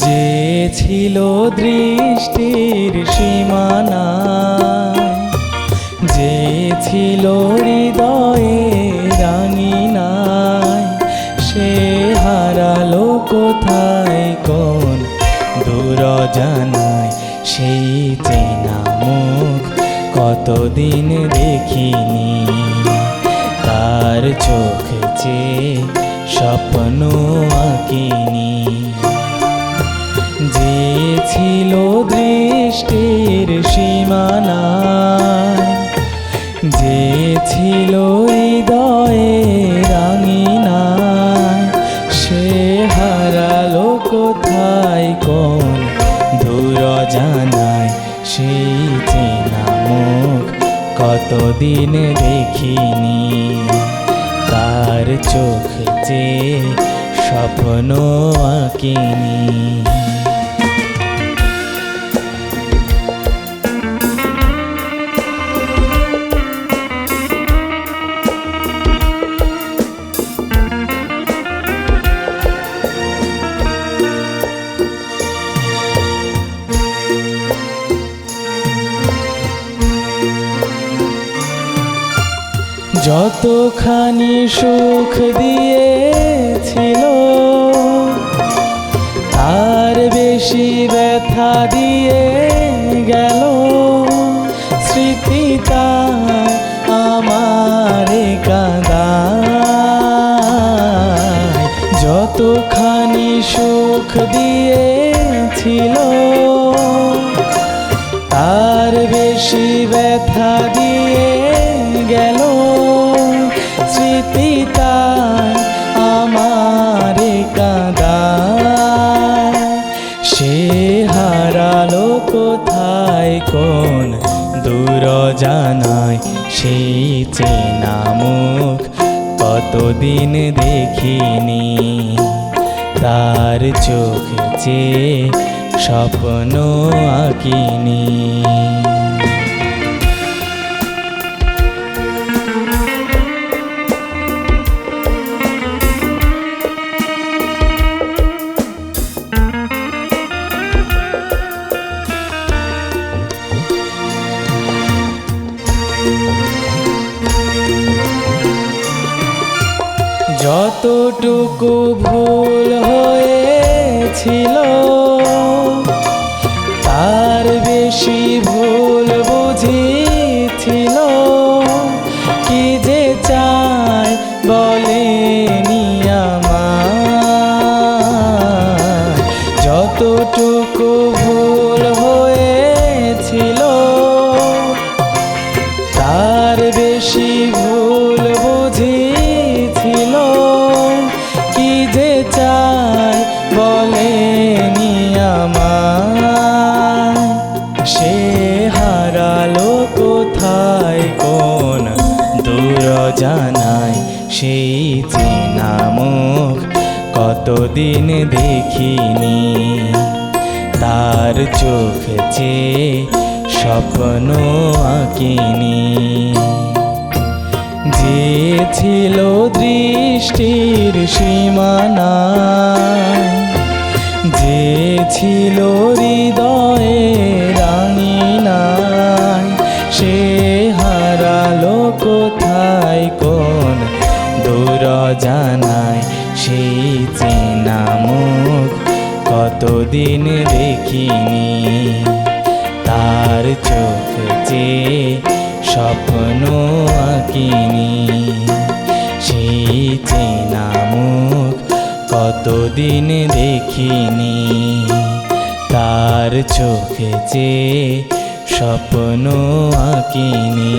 যে ছিল দৃষ্টির সীমানায়, যে ছিল হৃদয়ে রাঙিনায়, সে হারালো কোথায় কোন দূর জানায়। সেই চেনা মুখ কতদিন দেখিনি, তার চোখ চেয়ে স্বপ্ন আঁকিনি। যে ছিল দৃষ্টির সীমানায়, যে ছিল হৃদয়ে রাঙিনায়, সে হারালো কোথায় কোন দূর জানায়। সেই চেনা মুখ কতদিন দেখিনি, তার চোখ চেয়ে স্বপ্ন আঁকিনি। যতখানি সুখ দিয়েছিল, তার বেশি ব্যথা দিয়ে গেল। স্মৃতি তার আমারে কাঁদায়। যতখানি সুখ দিয়েছিল, তার বেশি ব্যথা দিয়ে গেল। স্মৃতি তার আমারে কাঁদায়। সে হারালো কোথায় কোন দূর জানায়। সেই চেনা মুখ কতদিন দেখিনি, তার চোখ চেয়ে স্বপ্ন আঁকিনি। যতটুকু ভুল হয়েছিল, তার বেশি ভুল বুঝেছিল। কি যে চায় বলেনি আমায়। যতটুকু ভুল হয়েছিল, তার বেশি ভুল বুঝেছিল। কি যে চায় বলেনি আমায়। সে হারালো কোথায় কোন দূর জানায়। সেই চেনা মুখ কতদিন দেখিনি, তার চোখ চেয়ে স্বপ্ন আঁকিনি। যে ছিল দৃষ্টির সীমানায়, যে ছিল হৃদয়ে রাঙিনায়, সে হারালো কোথায় কোন দূর জানায়। সেই চেনা মুখ কতদিন দেখিনি, তার চোখ চেয়ে স্বপ্ন আঁকিনি। সেই চেনা মুখ কতদিন দেখিনি, তার চোখ চেয়ে স্বপ্ন আঁকিনি।